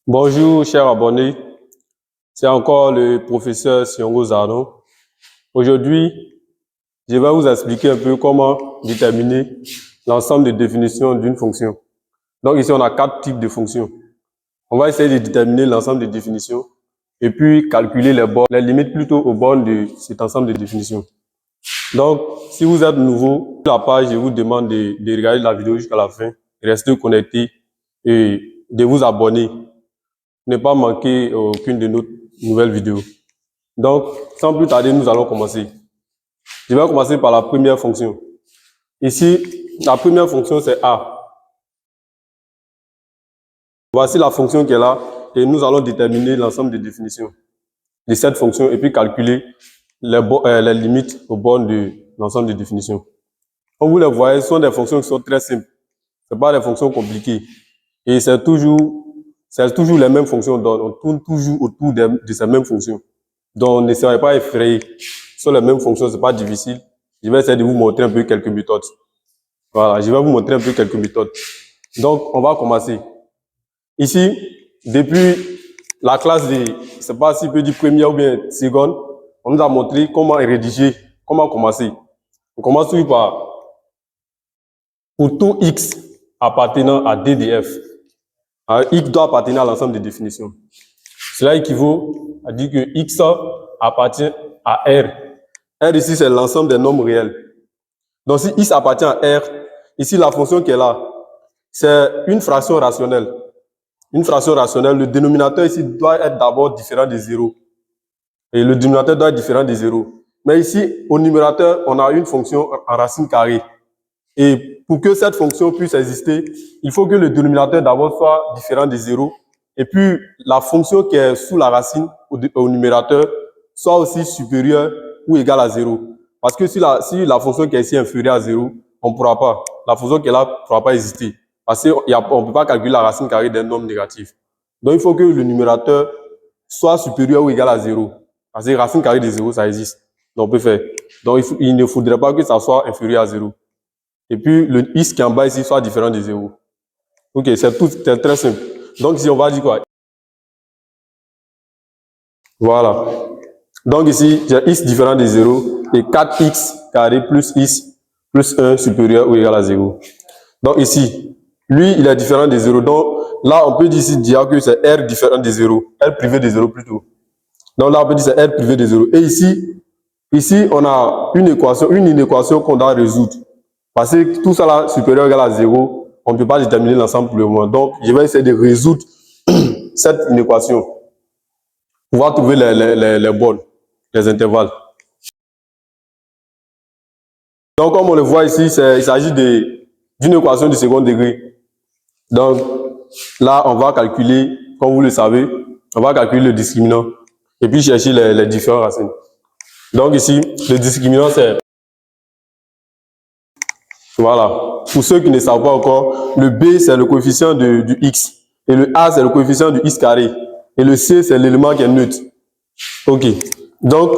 Bonjour, chers abonnés. C'est encore le professeur Siongo Zardon. Aujourd'hui, je vais vous expliquer un peu comment déterminer l'ensemble des définitions d'une fonction. Donc ici, on a 4 types de fonctions. On va essayer de déterminer l'ensemble des définitions et puis calculer les limites plutôt aux bornes de cet ensemble de définitions. Donc, si vous êtes nouveau sur la page, je vous demande de regarder la vidéo jusqu'à la fin, de rester connecté et de vous abonner. Ne pas manquer aucune de nos nouvelles vidéos. Donc, sans plus tarder, nous allons commencer. Je vais commencer par la première fonction. Ici, la première fonction, c'est A. Voici la fonction qui est là et nous allons déterminer l'ensemble des définitions de cette fonction et puis calculer les limites aux bornes de l'ensemble des définitions. Comme vous le voyez, ce sont des fonctions qui sont très simples. Ce ne sont pas des fonctions compliquées. Et c'est toujours les mêmes fonctions. Donc, on tourne toujours autour de ces mêmes fonctions. Donc, ne soyez pas effrayés. Ce sont les mêmes fonctions, ce n'est pas difficile. Je vais essayer de vous montrer un peu quelques méthodes. Voilà, je vais vous montrer un peu quelques méthodes. Donc, on va commencer. Ici, depuis la classe de, je ne sais pas si peut dire première ou bien seconde, on nous a montré comment rédiger, comment commencer. On commence toujours par, pour tout X appartenant à D de F, X doit appartenir à l'ensemble des définitions. Cela équivaut à dire que X appartient à R. R ici, c'est l'ensemble des nombres réels. Donc, si X appartient à R, ici, la fonction qui est là, c'est une fraction rationnelle. Une fraction rationnelle, le dénominateur ici doit être d'abord différent de 0. Et le dénominateur doit être différent de 0. Mais ici, au numérateur, on a une fonction en racine carrée. Et pour que cette fonction puisse exister, il faut que le dénominateur d'abord soit différent de 0. Et puis, la fonction qui est sous la racine au numérateur soit aussi supérieure ou égale à 0. Parce que si la fonction qui est ici est inférieure à 0, on ne pourra pas. La fonction qui est là ne pourra pas exister. Parce qu'on ne peut pas calculer la racine carrée d'un nombre négatif. Donc, il faut que le numérateur soit supérieur ou égal à 0. Parce que racine carrée de 0, ça existe. Donc, on peut faire. Donc, il ne faudrait pas que ça soit inférieur à 0. Et puis, le X qui est en bas ici soit différent de 0. Ok, c'est très simple. Donc, ici, on va dire quoi? Voilà. Donc, ici, j'ai X différent de 0 et 4X carré plus X plus 1 supérieur ou égal à 0. Donc, ici, lui, il est différent de 0. Donc, là, on peut dire que c'est R différent de 0. R privé de 0 plutôt. Donc, là, on peut dire que c'est R privé de 0. Et ici, on a une équation qu'on doit résoudre. Parce que tout ça là, supérieur ou égal à 0, on ne peut pas déterminer l'ensemble pour le moment. Donc, je vais essayer de résoudre cette équation pour pouvoir trouver les bornes, les intervalles. Donc, comme on le voit ici, il s'agit d'une équation du second degré. Donc, là, on va calculer, comme vous le savez, on va calculer le discriminant et puis chercher les différentes racines. Donc, ici, le discriminant, c'est... Voilà. Pour ceux qui ne savent pas encore, le B, c'est le coefficient du X. Et le A, c'est le coefficient du X carré. Et le C, c'est l'élément qui est neutre. OK. Donc,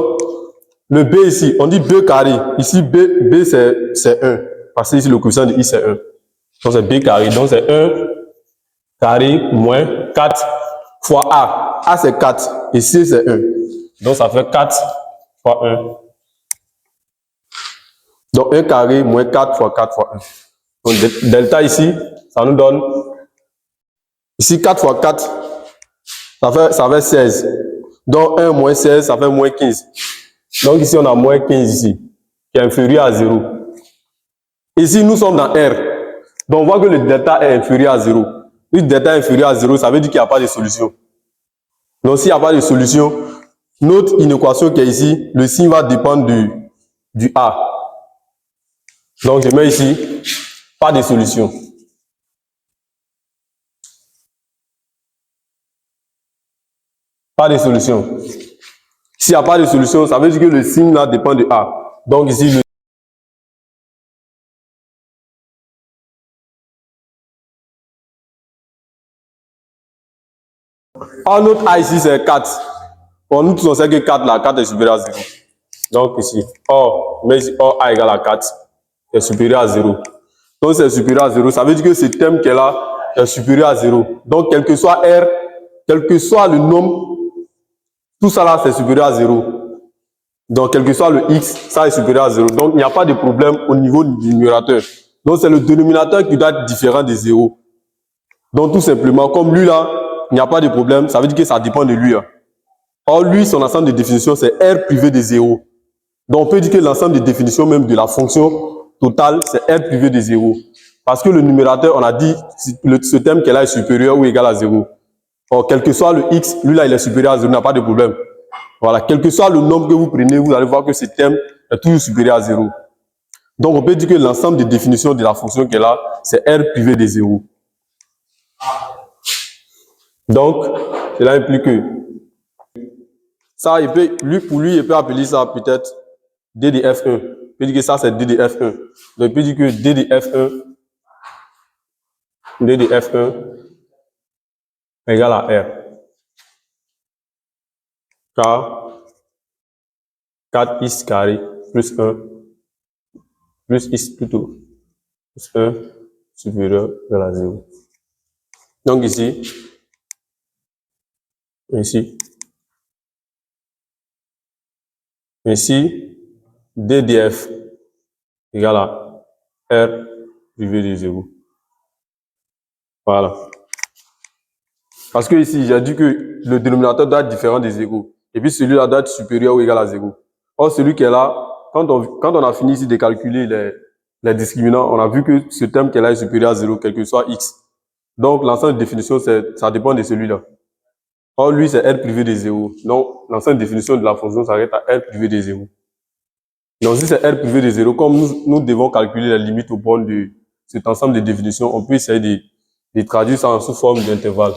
le B ici, on dit B carré. Ici, B c'est 1. Parce que ici, le coefficient de X, c'est 1. Donc, c'est B carré. Donc, c'est 1 carré moins 4 fois A. A, c'est 4. Et C, c'est 1. Donc, ça fait 4 fois 1. Donc, 1 carré moins 4 fois 4 fois 1. Donc, delta ici, ça nous donne... Ici, 4 fois 4, ça fait 16. Donc, 1 moins 16, ça fait moins 15. Donc, ici, on a moins 15 ici, qui est inférieur à 0. Ici, nous sommes dans R. Donc, on voit que le delta est inférieur à 0. Si le delta est inférieur à 0, ça veut dire qu'il n'y a pas de solution. Donc, s'il n'y a pas de solution, notre inéquation qui est ici, le signe va dépendre du A. Donc, je mets ici, pas de solution. Pas de solution. S'il n'y a pas de solution, ça veut dire que le signe là dépend de A. Donc, ici, notre A ici, c'est 4. Pour nous tous, on sait que 4 là, 4 est supérieur à 0. Donc, ici, mais ici, A égale à 4 est supérieur à 0. Donc, c'est supérieur à 0. Ça veut dire que ce terme qui est là est supérieur à 0. Donc, quel que soit R, quel que soit le nombre, tout ça là, c'est supérieur à 0. Donc, quel que soit le X, ça est supérieur à 0. Donc, il n'y a pas de problème au niveau du numérateur. Donc, c'est le dénominateur qui doit être différent de 0. Donc, tout simplement, comme lui là, il n'y a pas de problème, ça veut dire que ça dépend de lui. Hein. Or, lui, son ensemble de définitions, c'est R privé de 0. Donc, on peut dire que l'ensemble de définitions même de la fonction totale, c'est R privé de 0. Parce que le numérateur, on a dit, ce terme qu'elle a est supérieur ou égal à 0. Or, quel que soit le X, lui là, il est supérieur à 0, il n'y a pas de problème. Voilà, quel que soit le nombre que vous prenez, vous allez voir que ce terme est toujours supérieur à 0. Donc, on peut dire que l'ensemble des définitions de la fonction qu'elle a, c'est R privé de 0. Donc, cela implique que ça, pour lui, il peut appeler ça peut-être D de F1. Il peut dire que ça, c'est D de F1. Donc, il peut dire que D de F1 égale à R. Car 4x carré plus 1 plus x plutôt plus 1 supérieur à 0. Donc ici, D de F égale à R privé de 0. Voilà. Parce que ici, j'ai dit que le dénominateur doit être différent de 0. Et puis celui-là doit être supérieur ou égal à 0. Or, celui qui est là, quand on a fini ici de calculer les discriminants, on a vu que ce terme qui est là est supérieur à 0, quel que soit x. Donc, l'ensemble de définition, ça dépend de celui-là. Or, lui, c'est R privé de 0. Donc, l'ensemble de définition de la fonction s'arrête à R privé de 0. Donc, si c'est R privé de 0, comme nous devons calculer les limites aux bornes de cet ensemble de définitions, on peut essayer de traduire ça sous forme d'intervalle.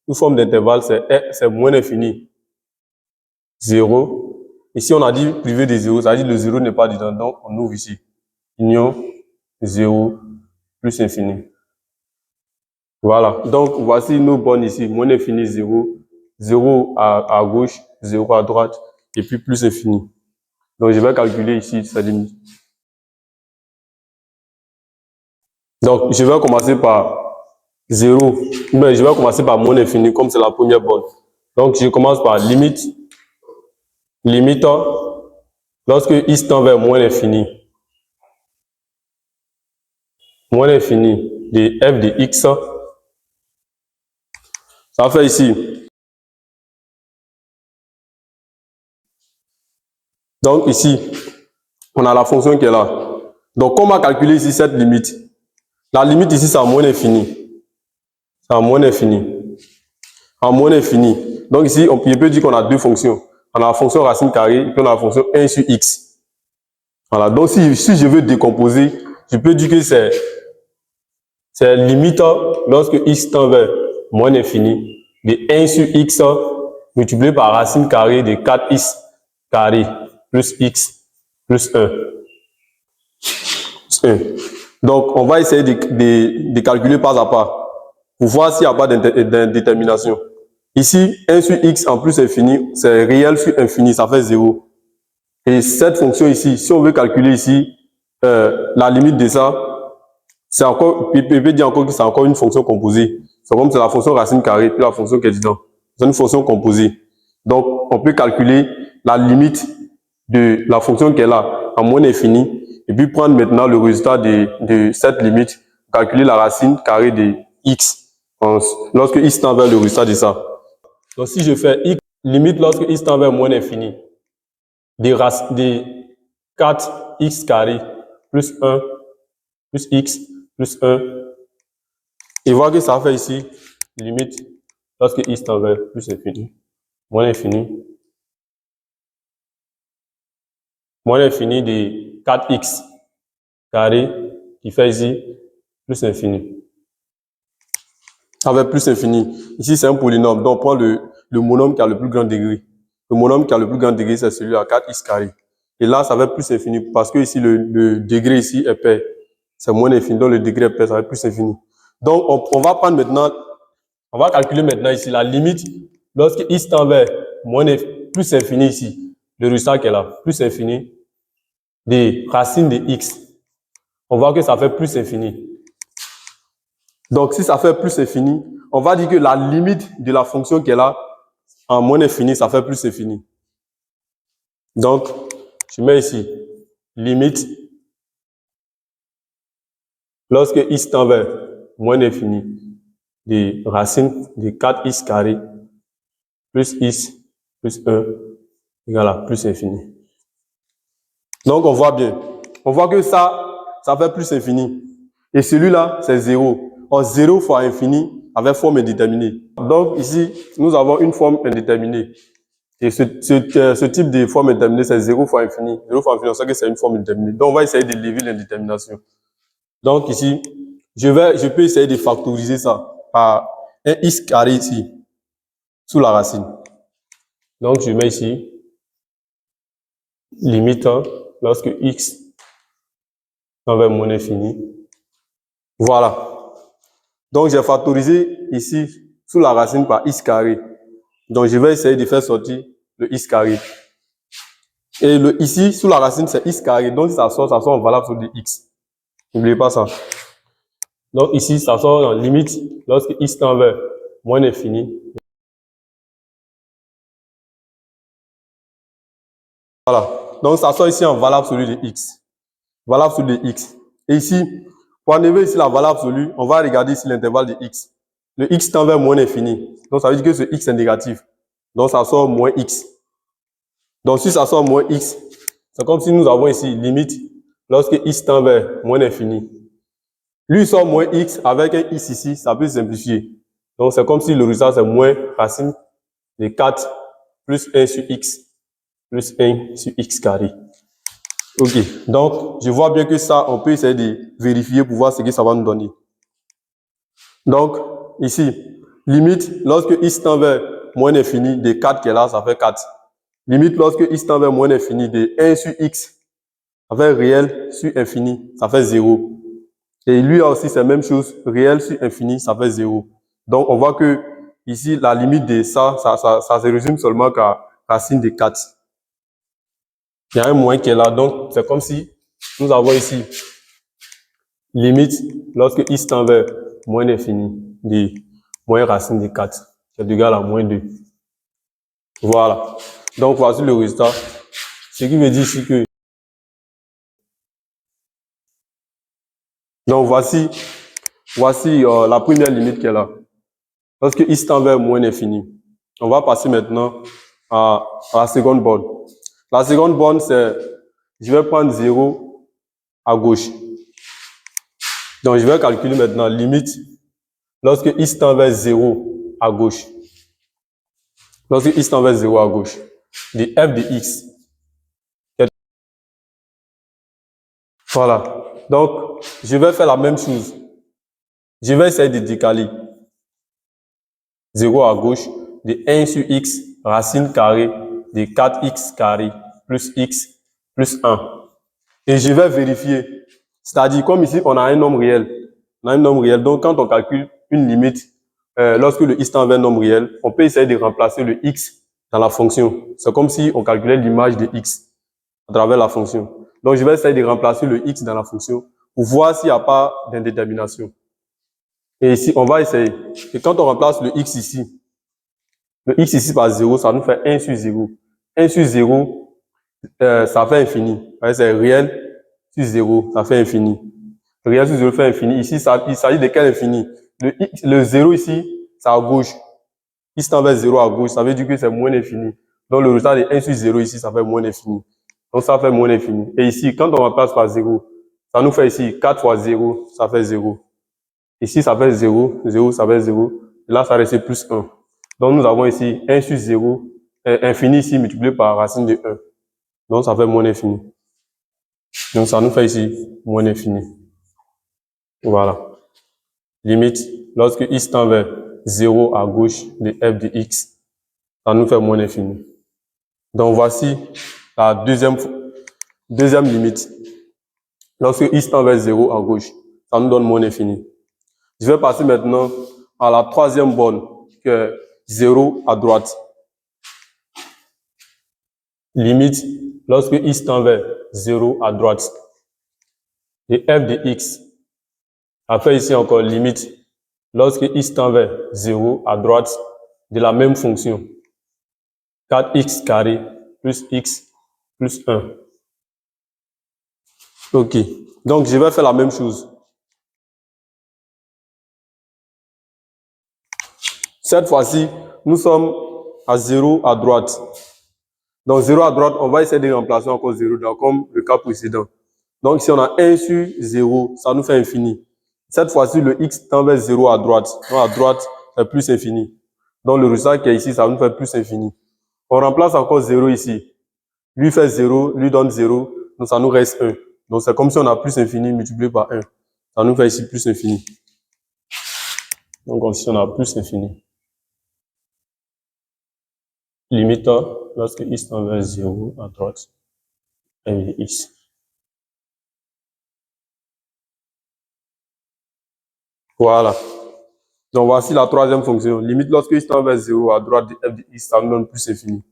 Sous forme d'intervalle, c'est moins l'infini. 0. Ici, on a dit privé de 0, ça veut dire que le 0 n'est pas dedans. Donc, on ouvre ici. Union 0 plus infini. Voilà. Donc, voici nos bornes ici. Moins l'infini, 0. 0 à gauche, 0 à droite, et puis plus infini. Donc, je vais calculer ici sa limite. Donc, je vais commencer par 0. Mais je vais commencer par moins infini, comme c'est la première borne. Donc, je commence par limite lorsque x tend vers moins l'infini de f de x, ça fait ici. Donc ici, on a la fonction qui est là. Donc, comment calculer ici cette limite? La limite ici, c'est à moins l'infini. C'est à moins l'infini. En moins l'infini. Donc ici, on peut dire qu'on a deux fonctions. On a la fonction racine carrée et puis on a la fonction 1 sur x. Voilà. Donc si je veux décomposer, je peux dire que c'est limite lorsque x tend vers moins l'infini de 1 sur x multiplié par racine carrée de 4x carré plus x plus 1. Donc, on va essayer de calculer pas à pas pour voir s'il n'y a pas d'indétermination. Ici, 1 sur x en plus infini, c'est réel sur infini, ça fait 0. Et cette fonction ici, si on veut calculer ici la limite de ça, c'est encore, on peut dire encore que c'est encore une fonction composée. C'est comme c'est la fonction racine carrée, puis la fonction qui est dedans. C'est une fonction composée. Donc, on peut calculer la limite de la fonction qui est là en moins infini, et puis prendre maintenant le résultat de cette limite, calculer la racine carrée de x, lorsque x tend vers le résultat de ça. Donc, si je fais x, limite lorsque x tend vers moins l'infini, de 4x carré plus 1 plus x plus 1, et voir que ça fait ici, limite, lorsque x tend vers plus infini, moins l'infini de 4x carré, qui fait ici, plus infini. Avec plus infini. Ici, c'est un polynôme, donc on prend le monôme qui a le plus grand degré. Le monôme qui a le plus grand degré, c'est celui à 4x carré. Et là, ça va être plus infini, parce que ici, le degré ici est pair. C'est moins infini, donc le degré est pair, ça va être plus infini. Donc, on va prendre maintenant, on va calculer maintenant ici la limite lorsque x tend vers plus infini ici. Le résultat qui est là, plus infini des racines de x. On voit que ça fait plus infini. Donc, si ça fait plus infini, on va dire que la limite de la fonction qui est là, en moins infini, ça fait plus infini. Donc, je mets ici, limite, lorsque x tend vers moins infini, de racine de 4x carré plus x plus 1 égale à plus infini. Donc, on voit bien. On voit que ça fait plus infini. Et celui-là, c'est 0. Or, 0 fois infini avec forme indéterminée. Donc, ici, nous avons une forme indéterminée. Et ce type de forme indéterminée, c'est 0 fois infini. 0 fois infini, on sait que c'est une forme indéterminée. Donc, on va essayer de lever l'indétermination. Donc, ici, je peux essayer de factoriser ça par un x carré ici, sous la racine. Donc, je mets ici, limite, lorsque x tend vers moins infini. Voilà. Donc, j'ai factorisé ici, sous la racine par x carré. Donc, je vais essayer de faire sortir le x carré. Et ici, sous la racine, c'est x carré. Donc, ça sort en valable sur le x. N'oubliez pas ça. Donc, ici, ça sort en limite lorsque x tend vers moins l'infini. Voilà. Donc, ça sort ici en valable absolue de x. Valable absolue de x. Et ici, pour enlever ici la valable absolue, on va regarder ici l'intervalle de x. Le x tend vers moins l'infini. Donc, ça veut dire que ce x est négatif. Donc, ça sort moins x. Donc, si ça sort moins x, c'est comme si nous avons ici limite lorsque x tend vers moins l'infini. Lui, il sort moins x avec un x ici, ça peut simplifier. Donc, c'est comme si le résultat, c'est moins racine de 4 plus 1 sur x plus 1 sur x carré. OK. Donc, je vois bien que ça, on peut essayer de vérifier pour voir ce que ça va nous donner. Donc, ici, limite, lorsque x tend vers moins l'infini de 4 qui est là, ça fait 4. Limite, lorsque x tend vers moins l'infini de 1 sur x, ça fait réel sur infini, ça fait 0. Et lui aussi, c'est la même chose, réel sur infini, ça fait 0. Donc, on voit que ici, la limite de ça se résume seulement qu'à racine de 4. Il y a un moins qui est là, donc c'est comme si nous avons ici limite lorsque x tend vers moins l'infini de moins racine de 4, qui est égal à moins 2. Voilà. Donc, voici le résultat. Ce qui veut dire ici que... Donc, voici la première limite qui est là. Lorsque x tend vers moins l'infini. On va passer maintenant à la seconde borne. La seconde borne, c'est, je vais prendre 0 à gauche. Donc, je vais calculer maintenant limite lorsque x tend vers 0 à gauche. Lorsque x tend vers 0 à gauche, de f de x. Voilà. Donc, je vais faire la même chose. Je vais essayer de décaler 0 à gauche de 1 sur x racine carrée de 4x carré plus x plus 1. Et je vais vérifier. C'est-à-dire, comme ici, on a un nombre réel. On a un nombre réel. Donc, quand on calcule une limite, lorsque le x tend vers un nombre réel, on peut essayer de remplacer le x dans la fonction. C'est comme si on calculait l'image de x à travers la fonction. Donc, je vais essayer de remplacer le x dans la fonction pour voir s'il n'y a pas d'indétermination. Et ici, on va essayer. Et quand on remplace le x ici par 0, ça nous fait 1 sur 0. 1 sur 0, ça fait infini. C'est réel sur 0, ça fait infini. Réel sur 0 fait infini. Ici, il s'agit de quel infini? Le 0 ici, c'est à gauche. X tend vers 0 à gauche, ça veut dire que c'est moins infini. Donc, le résultat de 1 sur 0 ici, ça fait moins infini. Donc, ça fait moins infini. Et ici, quand on remplace par 0, ça nous fait ici 4 fois 0, ça fait 0. Ici, ça fait 0, 0, ça fait 0. Et là, ça reste plus 1. Donc, nous avons ici 1 sur 0, infini ici multiplié par racine de 1. Donc, ça fait moins infini. Donc, ça nous fait ici moins infini. Voilà. Limite, lorsque x tend vers 0 à gauche de f de x, ça nous fait moins infini. Donc, voici la deuxième limite. Lorsque x tend vers 0 à gauche, ça nous donne moins infini. Je vais passer maintenant à la troisième borne, qui est 0 à droite. Limite, lorsque x tend vers 0 à droite, et f de x, ça fait ici encore limite, lorsque x tend vers 0 à droite de la même fonction. 4x carré plus x plus 1. Ok, donc je vais faire la même chose. Cette fois-ci, nous sommes à 0 à droite. Donc 0 à droite, on va essayer de remplacer encore 0 comme le cas précédent. Donc ici, on a 1 sur 0, ça nous fait infini. Cette fois-ci, le x tend vers 0 à droite. Donc à droite, c'est plus infini. Donc le résultat qui est ici, ça nous fait plus infini. On remplace encore 0 ici. Lui fait 0, lui donne 0, donc ça nous reste 1. Donc c'est comme si on a plus infini multiplié par 1. Ça nous fait ici plus infini. Donc ici, on a plus infini. Limite lorsque x tend vers 0 à droite, 1 de x. Voilà. Donc voici la troisième fonction. Limite lorsque x tend vers 0 à droite de f de x, ça nous donne plus infini.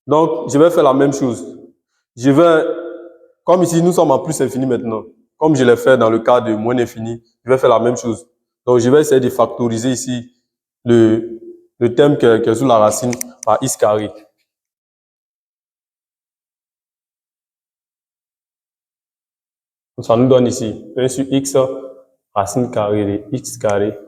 Donc, je vais faire la même chose. Je vais, comme ici, nous sommes en plus infini maintenant. Comme je l'ai fait dans le cas de moins infini, je vais faire la même chose. Donc, je vais essayer de factoriser ici le terme qui est sous la racine par x carré. Donc, ça nous donne ici 1 sur x racine carrée de x carré.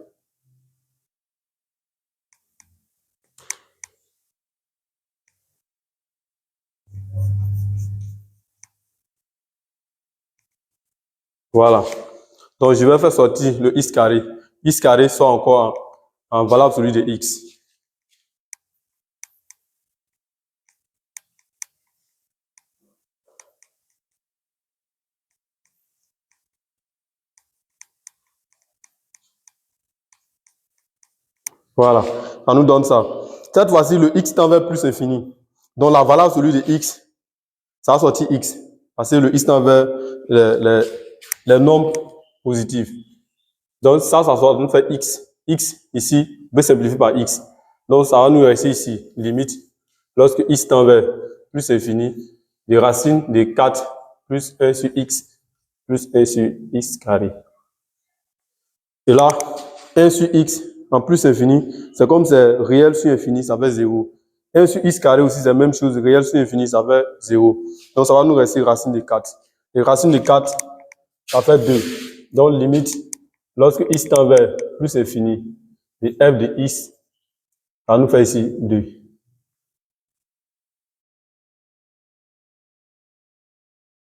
Voilà. Donc, je vais faire sortir le x carré. X carré sort encore en valeur absolue de x. Voilà, ça nous donne ça. Cette fois-ci, le x tend vers plus infini. Donc, la valeur absolue de x, ça va sortir x. Parce que le x tend vers les nombres positifs. Donc, ça sort, nous fait x. X, ici, peut simplifier par x. Donc, ça va nous rester ici, limite, lorsque x tend vers plus infini, des racines de 4 plus 1 sur x plus 1 sur x carré. Et là, 1 sur x en plus infini, c'est comme c'est réel sur infini, ça fait 0. 1 sur x carré aussi, c'est la même chose, réel sur infini, ça fait 0. Donc, ça va nous rester racine de 4. Et racine de 4, ça fait 2. Donc, limite, lorsque x tend vers plus infini, et f de x, ça nous fait ici 2.